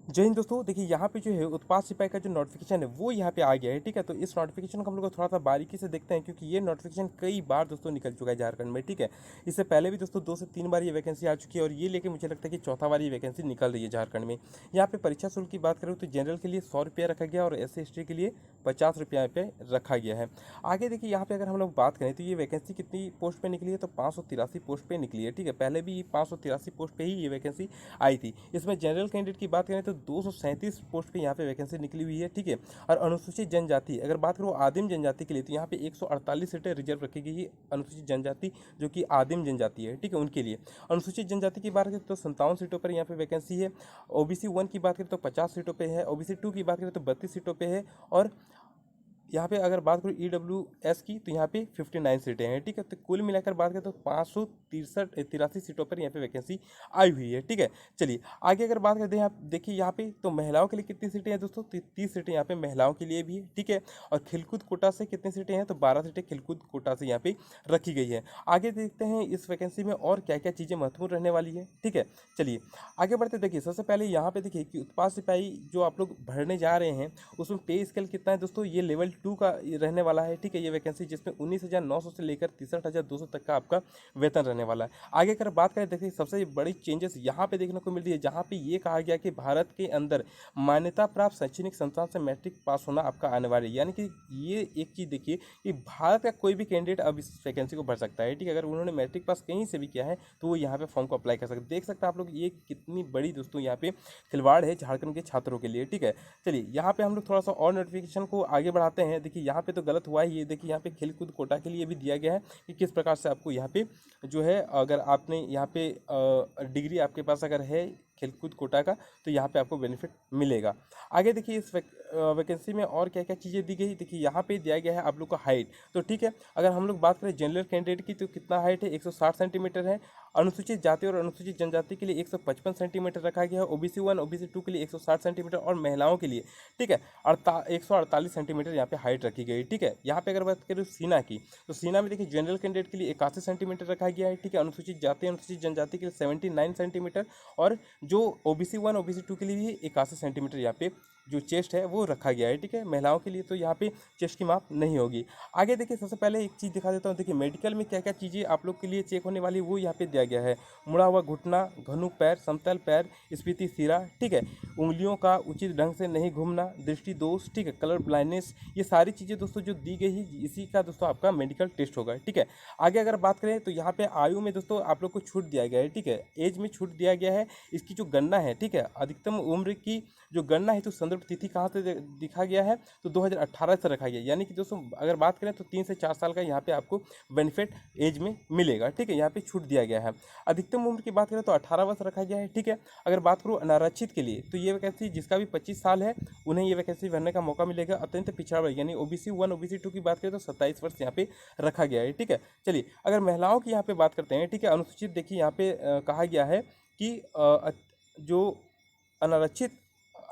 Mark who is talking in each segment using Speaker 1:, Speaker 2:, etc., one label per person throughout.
Speaker 1: जय हिंद दोस्तों। देखिए यहाँ पे जो है उत्पाद सिपाही का जो नोटिफिकेशन है वो यहाँ पे आ गया है। ठीक है, तो इस नोटिफिकेशन को हम लोग थोड़ा सा बारीकी से देखते हैं, क्योंकि ये नोटिफिकेशन कई बार दोस्तों निकल चुका है झारखंड में। ठीक है, इससे पहले भी दोस्तों 2 से 3 बार ये वैकेंसी आ चुकी है, और ये लेके मुझे लगता है कि चौथा बार ये वैकेंसी निकल रही है झारखंड में। यहाँ पे परीक्षा शुल्क की बात करूँ तो जनरल के लिए 100 रुपया रखा गया और SC ST के लिए 50 रुपया पे रखा गया है। आगे देखिए यहाँ पे अगर हम लोग बात करें तो ये वैकेंसी कितनी पोस्ट पे निकली है, तो 583 पोस्ट पे निकली है। ठीक है, पहले भी 583 पोस्ट पे ही ये वैकेंसी आई थी। इसमें जनरल कैंडिडेट की बात करें तो 237 पोस्ट पे यहाँ पे वैकेंसी निकली हुई है। ठीक है, और अनुसूचित जनजाति अगर बात करूँ आदिम जनजाति के लिए, तो यहाँ पे 148 सीटें रिजर्व रखी गई है अनुसूचित जनजाति जो कि आदिम जनजाति है। ठीक है, उनके लिए। अनुसूचित जनजाति की बात करें तो 57 सीटों पर यहाँ पे वैकेंसी है। OBC 1 की बात करें तो 50 सीटों पे है। OBC 2 की बात करें तो 32 सीटों पे है। और यहाँ पे अगर बात करूँ EWS की तो यहाँ पे 59 सीटें हैं। ठीक है, तो कुल मिलाकर बात करें तो 563 सीटों पर यहाँ पे वैकेंसी आई हुई है। ठीक है, चलिए आगे अगर बात करते हैं, आप देखिए यहाँ पे तो महिलाओं के लिए कितनी सीटें हैं दोस्तों, तो 30 सीटें यहाँ पे महिलाओं के लिए भी है। ठीक है, और खेलकूद कोटा से कितनी सीटें हैं, तो 12 सीटें खेलकूद कोटा से यहाँ पे रखी गई है। आगे देखते हैं इस वैकेंसी में और क्या क्या चीज़ें महत्वपूर्ण रहने वाली है। ठीक है, चलिए आगे बढ़ते। देखिए सबसे पहले यहाँ पे देखिए कि उत्पाद सिपाही जो आप लोग भरने जा रहे हैं उसमें पे स्केल कितना है दोस्तों, ये लेवल 2 का रहने वाला है। ठीक है, ये वैकेंसी जिसमें 19,900 से लेकर 63,200 तक का आपका वेतन रहने वाला है। आगे अगर बात करें, देखिए सबसे बड़ी चेंजेस यहाँ पे देखने को मिल रही है, जहाँ पे ये कहा गया कि भारत के अंदर मान्यता प्राप्त शैक्षणिक संस्थान से मैट्रिक पास होना आपका अनिवार्य है। यानी कि ये एक चीज़ देखिए कि भारत का कोई भी कैंडिडेट अब इस वैकेंसी को भर सकता है। ठीक है, अगर उन्होंने मैट्रिक पास कहीं से भी किया है तो वो यहाँ पे फॉर्म को अप्लाई कर सकते हैं। देख सकते हैं आप लोग ये कितनी बड़ी दोस्तों यहाँ पे खिलवाड़ है झारखंड के छात्रों के लिए। ठीक है, चलिए यहाँ पे हम लोग थोड़ा सा और नोटिफिकेशन को आगे बढ़ाते हैं। देखिए यहाँ पे तो गलत हुआ ही, ये देखिए यहाँ पे खेलकूद कोटा के लिए भी दिया गया है कि किस प्रकार से आपको यहाँ पे जो है, अगर आपने यहाँ पे डिग्री आपके पास अगर है खेलकूद कोटा का, तो यहाँ पे आपको बेनिफिट मिलेगा। आगे देखिए इस वैकेंसी में और क्या क्या चीज़ें दी गई। देखिए यहाँ पे दिया गया है आप लोग का हाइट। तो ठीक है, अगर हम लोग बात करें जनरल कैंडिडेट की तो कितना हाइट है, 160 सेंटीमीटर है। अनुसूचित जाति और अनुसूचित जनजाति के लिए 155 सेंटीमीटर रखा गया है। OBC 1 OBC 2 के लिए 160 सेंटीमीटर, और महिलाओं के लिए ठीक है 148 सेंटीमीटर यहाँ पे हाइट रखी गई। ठीक है, यहाँ पे अगर बात करें सीना की, तो सीना में देखिए जनरल कैंडिडेट के लिए 81 सेंटीमीटर रखा गया है। ठीक है, अनुसूचित जाति अनुसूचित जनजाति के लिए 79 सेंटीमीटर, और जो OBC 1 OBC 2 के लिए भी 81 सेंटीमीटर यहाँ पे जो चेस्ट है वो रखा गया है। ठीक है, महिलाओं के लिए तो यहाँ पे चेस्ट की माप नहीं होगी। आगे देखिए सबसे पहले एक चीज़ दिखा देता हूँ। देखिए मेडिकल में क्या क्या चीज़ें आप लोग के लिए चेक होने वाली वो यहाँ पे दिया गया है। मुड़ा हुआ घुटना, घनु पैर, समतल पैर, स्फीति सिरा। ठीक है, उंगलियों का उचित ढंग से नहीं घूमना, दृष्टि दोष, ठीक है, कलर ब्लाइंडनेस, ये सारी चीज़ें दोस्तों जो दी गई है इसी का दोस्तों आपका मेडिकल टेस्ट होगा। ठीक है, आगे अगर बात करें तो यहाँ पे आयु में दोस्तों आप लोग को छूट दिया गया है। ठीक है, एज में छूट दिया गया है। इसकी जो गणना है, ठीक है, अधिकतम उम्र की जो गणना है तो संदर्भ तिथि कहाँ से दिखा गया है, तो 2018 से रखा गया। यानी कि दोस्तों अगर बात करें तो 3 से 4 साल का यहाँ पे आपको बेनिफिट एज में मिलेगा। ठीक है, यहाँ पे छूट दिया गया है। अधिकतम उम्र की बात करें तो 18 वर्ष रखा गया है। ठीक है, अगर बात करूँ अनारक्षित के लिए तो ये वैकेंसी जिसका भी 25 साल है उन्हें ये वैकेंसी भरने का मौका मिलेगा। अत्यंत पिछड़ा वर्ग यानी OBC 1 OBC 2 की बात करें तो 27 वर्ष यहाँ पे रखा गया है। ठीक है, चलिए अगर महिलाओं की यहाँ पे बात करते हैं, ठीक है, अनुसूचित देखिए यहाँ पे कहा गया है कि जो अनारक्षित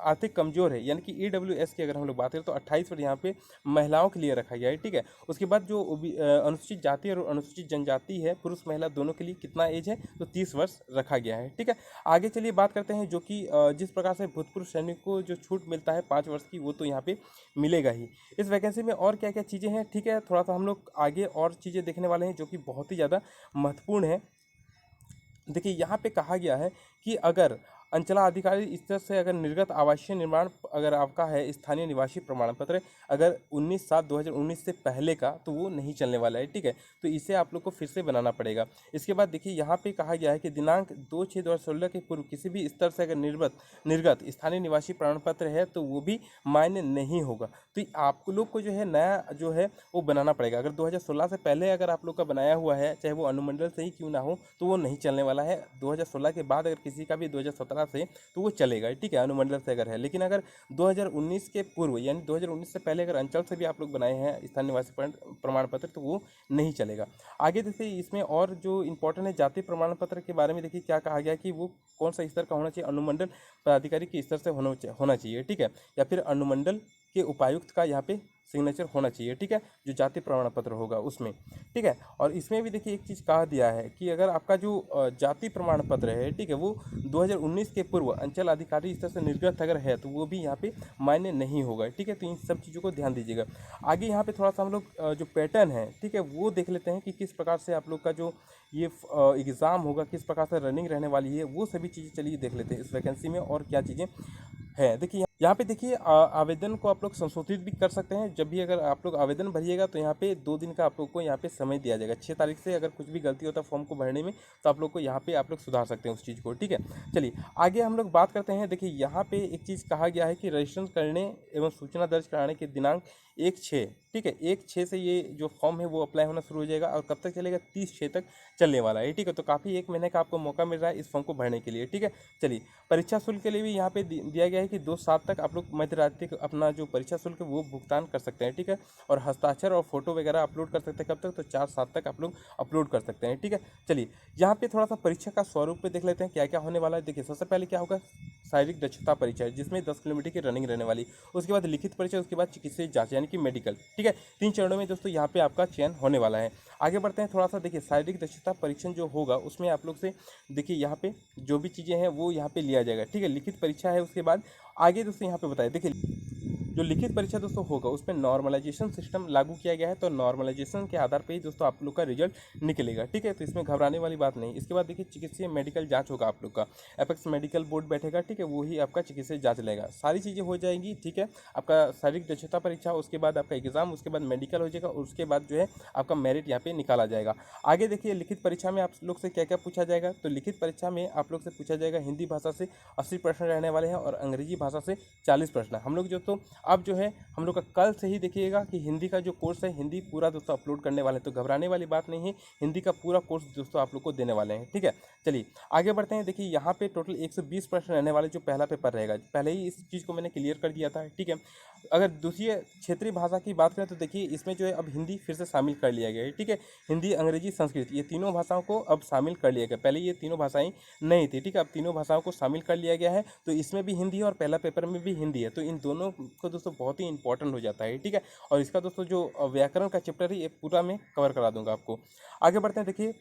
Speaker 1: आर्थिक कमजोर है यानी कि EWS की अगर हम लोग बात करें तो 28 पर यहाँ पे महिलाओं के लिए रखा गया है। ठीक है, उसके बाद जो अनुसूचित जाति और अनुसूचित जनजाति है, पुरुष महिला दोनों के लिए कितना एज है, तो 30 वर्ष रखा गया है। ठीक है, आगे चलिए बात करते हैं जो कि जिस प्रकार से भूतपूर्व सैनिक को जो छूट मिलता है 5 वर्ष की, वो तो यहाँ पे मिलेगा ही। इस वैकेंसी में और क्या क्या चीज़ें हैं, ठीक है, थोड़ा सा हम लोग आगे और चीज़ें देखने वाले हैं जो कि बहुत ही ज़्यादा महत्वपूर्ण है। देखिए यहाँ पे कहा गया है कि अगर अंचलाधिकारी स्तर से अगर निर्गत आवासीय निर्माण अगर आपका है स्थानीय निवासी प्रमाण पत्र अगर 19/7/2019 से पहले का, तो वो नहीं चलने वाला है। ठीक है, तो इसे आप लोग को फिर से बनाना पड़ेगा। इसके बाद देखिए यहाँ पे कहा गया है कि दिनांक 2/6/2016 के पूर्व किसी भी स्तर से अगर निर्गत स्थानीय निवासी प्रमाण पत्र है तो वो भी मान्य नहीं होगा। तो आप लोग को जो है नया जो है वो बनाना पड़ेगा। अगर 2016 से पहले अगर आप लोग का बनाया हुआ है, चाहे वो अनुमंडल से ही क्यों ना हो, तो वो नहीं चलने वाला है। 2016 के बाद अगर किसी का भी 2017 से, तो वो चलेगा। ठीक है, अनुमंडल से अगर है। लेकिन अगर 2019 के पूर्व यानी 2019 से पहले अगर अंचल से भी आप लोग बनाए हैं स्थानीय निवासी प्रमाण पत्र, तो वो नहीं चलेगा। आगे देखिए इसमें और जो इंपॉर्टेंट है जाति प्रमाण पत्र के बारे में, देखिए क्या कहा गया कि वो कौन सा स्तर का होना चाहिए, अनुमंडल पदाधिकारी के स्तर से होना चाहिए। ठीक है, या फिर अनुमंडल के उपायुक्त का यहाँ पे सिग्नेचर होना चाहिए, ठीक है, जो जाति प्रमाण पत्र होगा उसमें, ठीक है। और इसमें भी देखिए एक चीज़ कहा दिया है कि अगर आपका जो जाति प्रमाण पत्र है, ठीक है, वो 2019 के पूर्व अंचल अधिकारी स्तर से निर्गत अगर है तो वो भी यहाँ पे मान्य नहीं होगा, ठीक है। तो इन सब चीज़ों को ध्यान दीजिएगा। आगे यहाँ पे थोड़ा सा हम लोग जो पैटर्न है, ठीक है, वो देख लेते हैं कि किस प्रकार से आप लोग का जो ये एग्ज़ाम होगा किस प्रकार से रनिंग रहने वाली है, वो सभी चीज़ें चलिए देख लेते हैं इस वैकेंसी में और क्या चीज़ें है। देखिए यहाँ पे देखिए आवेदन को आप लोग संशोधित भी कर सकते हैं। जब भी अगर आप लोग आवेदन भरिएगा तो यहाँ पे 2 दिन का आप लोग को यहाँ पे समय दिया जाएगा। 6 तारीख से अगर कुछ भी गलती होता है फॉर्म को भरने में तो आप लोग को यहाँ पे आप लोग सुधार सकते हैं उस चीज़ को, ठीक है। चलिए आगे हम लोग बात करते हैं। देखिए यहाँ पे एक चीज़ कहा गया है कि रजिस्ट्रेशन करने एवं सूचना दर्ज कराने के दिनांक 1/6, ठीक है, 1/6 से ये जो फॉर्म है वो अप्लाई होना शुरू हो जाएगा और कब तक चलेगा, 30/6 तक चलने वाला है, ठीक है। तो काफ़ी 1 महीने का आपको मौका मिल रहा है इस फॉर्म को भरने के लिए, ठीक है। चलिए परीक्षा शुल्क के लिए भी यहाँ पे दिया गया है कि 2/7 तक आप लोग मध्य रात्रि को अपना जो परीक्षा शुल्क है वो भुगतान कर सकते हैं, ठीक है। और हस्ताक्षर और फोटो वगैरह अपलोड कर सकते हैं कब तक, तो 4/7 तक आप लोग अपलोड कर सकते हैं, ठीक है। चलिए यहाँ पे थोड़ा सा परीक्षा का स्वरूप पे देख लेते हैं क्या क्या होने वाला है। देखिए सबसे पहले क्या होगा, शारीरिक दक्षता परीक्षा जिसमें 10 किलोमीटर की रनिंग रहने वाली, उसके बाद लिखित परीक्षा, उसके बाद चिकित्सीय जांच यानी कि मेडिकल, ठीक है। 3 चरणों में दोस्तों यहाँ पे आपका चयन होने वाला है। आगे बढ़ते हैं थोड़ा सा। देखिए शारीरिक दक्षता परीक्षण जो होगा उसमें आप लोग से देखिए यहाँ पे जो भी चीज़ें हैं वो यहाँ पे लिया जाएगा, ठीक है। लिखित परीक्षा है, उसके बाद आगे दोस्तों यहाँ पे बताए देखिए जो लिखित परीक्षा दोस्तों होगा उसमें नॉर्मलाइजेशन सिस्टम लागू किया गया है। तो नॉर्मलाइजेशन के आधार पे ही दोस्तों आप लोग का रिजल्ट निकलेगा, ठीक है। तो इसमें घबराने वाली बात नहीं। इसके बाद देखिए चिकित्सीय मेडिकल जांच होगा आप लोग का, एपेक्स मेडिकल बोर्ड बैठेगा, ठीक है, वही आपका चिकित्सीय जांच लेगा। सारी चीज़ें हो जाएंगी, ठीक है। आपका शारीरिक दक्षता परीक्षा, उसके बाद आपका एग्जाम, उसके बाद मेडिकल हो जाएगा और उसके बाद जो है आपका मेरिट यहाँ पे निकाला जाएगा। आगे देखिए लिखित परीक्षा में आप लोग से क्या क्या पूछा जाएगा। तो लिखित परीक्षा में आप लोग से पूछा जाएगा हिंदी भाषा से 80 प्रश्न रहने वाले हैं और अंग्रेजी भाषा से 40 प्रश्न। हम लोग जो तो अब जो है हम लोग का कल से ही देखिएगा कि हिंदी का जो कोर्स है हिंदी पूरा दोस्तों अपलोड करने वाले हैं। तो घबराने वाली बात नहीं है, हिंदी का पूरा कोर्स दोस्तों आप लोग को देने वाले हैं, ठीक है। चलिए आगे बढ़ते हैं। देखिए यहाँ पे टोटल 120 प्रश्न रहने वाले जो पहला पेपर रहेगा, पहले ही इस चीज़ को मैंने क्लियर कर दिया था, ठीक है। अगर दूसरी क्षेत्रीय भाषा की बात करें तो देखिए इसमें जो है अब हिंदी फिर से शामिल कर लिया गया है, ठीक है। हिंदी, अंग्रेजी, संस्कृत ये तीनों भाषाओं को अब शामिल कर लिया गया। पहले ये तीनों भाषाएं नहीं थी, ठीक है, अब तीनों भाषाओं को शामिल कर लिया गया है। तो इसमें भी हिंदी है और पहला पेपर में भी हिंदी है। तो इन दोनों को दोस्तों बहुत ही इंपॉर्टेंट हो जाता है, ठीक है। और इसका दोस्तों जो व्याकरण का चैप्टर है ये पूरा मैं कवर करा दूंगा आपको। आगे बढ़ते हैं। देखिए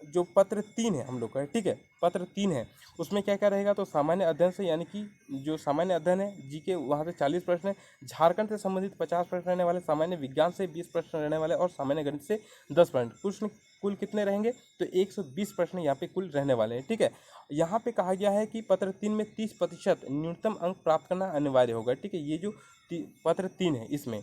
Speaker 1: जो पत्र 3 है हम लोग का, ठीक है, पत्र 3 है उसमें क्या क्या रहेगा। तो सामान्य अध्ययन से यानी कि जो सामान्य अध्ययन है जी के वहाँ से 40 प्रश्न है, झारखंड से संबंधित 50 प्रश्न रहने वाले, सामान्य विज्ञान से 20 प्रश्न रहने वाले और सामान्य गणित से 10 प्रश्न। कुल कितने रहेंगे, तो 120 प्रश्न यहाँ पे कुल रहने वाले हैं, ठीक है। यहाँ पे कहा गया है कि पत्र 3 में 30% न्यूनतम अंक प्राप्त करना अनिवार्य होगा, ठीक है। ये जो पत्र 3 है इसमें,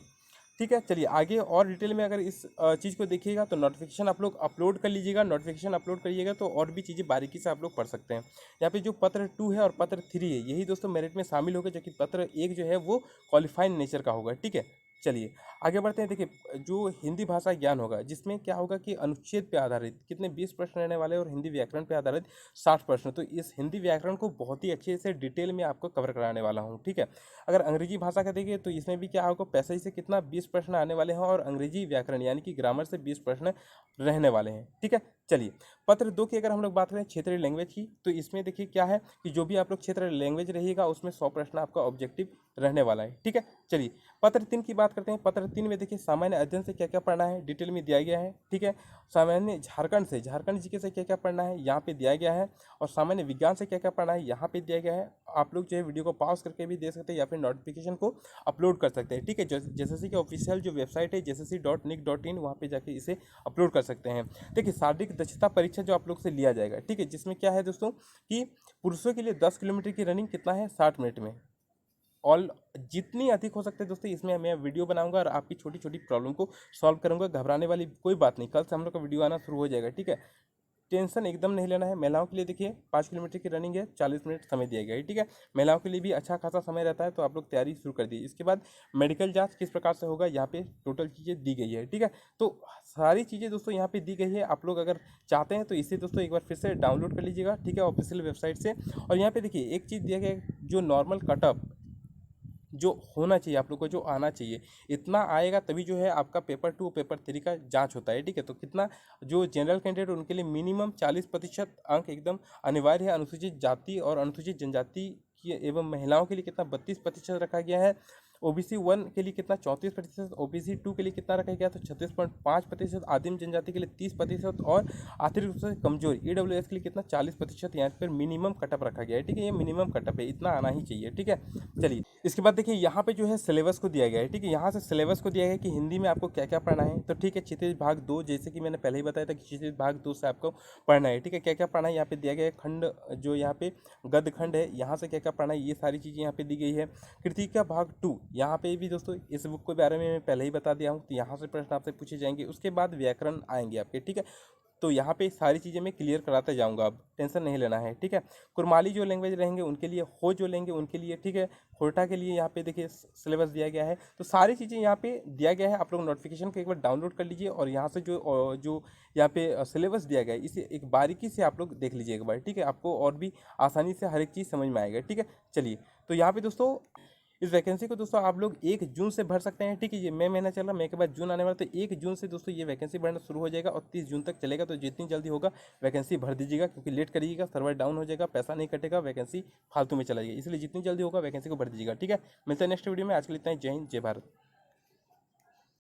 Speaker 1: ठीक है। चलिए आगे और डिटेल में अगर इस चीज़ को देखिएगा तो नोटिफिकेशन आप लोग अपलोड कर लीजिएगा। नोटिफिकेशन अपलोड करिएगा तो और भी चीज़ें बारीकी से आप लोग पढ़ सकते हैं। यहाँ पे जो पत्र 2 है और पत्र 3 है यही दोस्तों मेरिट में शामिल होगा, जबकि पत्र 1 जो है वो क्वालिफाइड नेचर का होगा, ठीक है। चलिए आगे बढ़ते हैं। देखिए जो हिंदी भाषा ज्ञान होगा जिसमें क्या होगा कि अनुच्छेद पे आधारित कितने 20 प्रश्न रहने वाले और हिंदी व्याकरण पे आधारित 60 प्रश्न। तो इस हिंदी व्याकरण को बहुत ही अच्छे से डिटेल में आपको कवर कराने वाला हूँ, ठीक है। अगर अंग्रेजी भाषा का देखिए तो इसमें भी क्या होगा, पैसेज से कितना 20 प्रश्न आने वाले हैं और अंग्रेजी व्याकरण यानी कि ग्रामर से 20 प्रश्न रहने वाले हैं, ठीक है। चलिए पत्र 2 की अगर हम लोग बात करें क्षेत्रीय लैंग्वेज की, तो इसमें देखिए क्या है कि जो भी आप लोग क्षेत्रीय लैंग्वेज रहिएगा उसमें 100 प्रश्न आपका ऑब्जेक्टिव रहने वाला है, ठीक है। चलिए पत्र 3 की बात करते हैं। पत्र 3 में देखिए सामान्य अध्ययन से क्या क्या पढ़ना है डिटेल में दिया गया है, ठीक है। सामान्य झारखंड जीके से क्या क्या पढ़ना है यहाँ पे दिया गया है और सामान्य विज्ञान से क्या क्या पढ़ना है यहाँ पे दिया गया है। आप लोग जो है वीडियो को पॉज करके भी देख सकते हैं या फिर नोटिफिकेशन को अपलोड कर सकते हैं, ठीक है। जेएसएससी की ऑफिशियल जो वेबसाइट है jssc.nic.in वहाँ पे जाके इसे अपलोड कर सकते हैं। देखिए शारीरिक दक्षता परीक्षा जो आप लोग से लिया जाएगा, ठीक है, जिसमें क्या है दोस्तों कि पुरुषों के लिए 10 किलोमीटर की रनिंग कितना है 60 मिनट में। ऑल जितनी अधिक हो सकते हैं दोस्तों इसमें मैं वीडियो बनाऊंगा और आपकी छोटी छोटी प्रॉब्लम को सॉल्व करूंगा। घबराने वाली कोई बात नहीं, कल से हम लोग का वीडियो आना शुरू हो जाएगा, ठीक है। टेंशन एकदम नहीं लेना है। महिलाओं के लिए देखिए 5 किलोमीटर की रनिंग है, 40 मिनट समय दिया गया है, ठीक है। महिलाओं के लिए भी अच्छा खासा समय रहता है, तो आप लोग तैयारी शुरू कर दीजिए। इसके बाद मेडिकल जांच किस प्रकार से होगा यहाँ पे टोटल चीज़ें दी गई है, ठीक है। तो सारी चीज़ें दोस्तों यहाँ पे दी गई है। आप लोग अगर चाहते हैं तो इसे दोस्तों एक बार फिर से डाउनलोड कर लीजिएगा, ठीक है, ऑफिशियल वेबसाइट से। और यहाँ पे देखिए एक चीज़ दिया गया है, जो नॉर्मल कटअप जो होना चाहिए आप लोग को, जो आना चाहिए इतना आएगा तभी जो है आपका पेपर 2 पेपर 3 का जांच होता है, ठीक है। तो कितना जो जनरल कैंडिडेट उनके लिए मिनिमम 40% अंक एकदम अनिवार्य है। अनुसूचित जाति और अनुसूचित जनजाति की एवं महिलाओं के लिए कितना 32% रखा गया है। ओबीसी 1 के लिए कितना 34%, ओबीसी 2 के लिए कितना रखा गया तो 36.5%, आदिम जनजाति के लिए 30% और आर्थिक रूप से कमजोर ईडब्ल्यूएस के लिए कितना 40% यहाँ पर मिनिमम कटअप रखा गया है। ठीक है, ये मिनिमम कटअप है, इतना आना ही चाहिए। ठीक है, चलिए इसके बाद देखिए यहाँ पे जो है सिलेबस को दिया गया है। ठीक है, यहाँ से सिलेबस को दिया गया है कि हिंदी में आपको क्या क्या पढ़ना है। तो ठीक है, क्षितिज भाग 2, जैसे कि मैंने पहले ही बताया था कि क्षितिज भाग 2 से आपको पढ़ना है। ठीक है, क्या क्या पढ़ना है यहाँ पे दिया गया है, खंड जो यहाँ पे गद्य खंड है यहाँ से क्या क्या पढ़ना है, ये सारी चीज़ें यहाँ पे दी गई है। कृतिका भाग 2 यहाँ पे भी दोस्तों इस बुक के बारे में मैं पहले ही बता दिया हूँ, तो यहाँ से प्रश्न आपसे पूछे जाएंगे। उसके बाद व्याकरण आएंगे आपके। ठीक है, तो यहाँ पे सारी चीज़ें मैं क्लियर कराते जाऊँगा, अब टेंशन नहीं लेना है। ठीक है, कुरमाली जो लैंग्वेज रहेंगे उनके लिए, हो जो लेंगे उनके लिए। ठीक है, खोरठा के लिए यहाँ पे देखिए सिलेबस दिया गया है। तो सारी चीज़ें यहाँ पे दिया गया है, आप लोग नोटिफिकेशन को एक बार डाउनलोड कर लीजिए और यहाँ से जो यहाँ पे सिलेबस दिया गया है इसे एक बारीकी से आप लोग देख लीजिए एक बार। ठीक है, आपको और भी आसानी से हर एक चीज़ समझ में आएगा। ठीक है, चलिए तो यहाँ पे दोस्तों इस वैकेंसी को दोस्तों आप लोग 1 जून से भर सकते हैं। ठीक है, ये मई महीना चल रहा है, मई के बाद जून आने वाला, तो 1 जून से दोस्तों ये वैकेंसी भरना शुरू हो जाएगा और 30 जून तक चलेगा। तो जितनी जल्दी होगा वैकेंसी भर दीजिएगा, क्योंकि लेट करिएगा सर्वर डाउन हो जाएगा, पैसा नहीं कटेगा, वैकेंसी फालतू में चला जाएगा। इसलिए जितनी जल्दी होगा वैकेंसी को भर दीजिएगा। ठीक है, मिलते हैं नेक्स्ट वीडियो में। आज के लिए इतना ही। जय हिंद, जय भारत।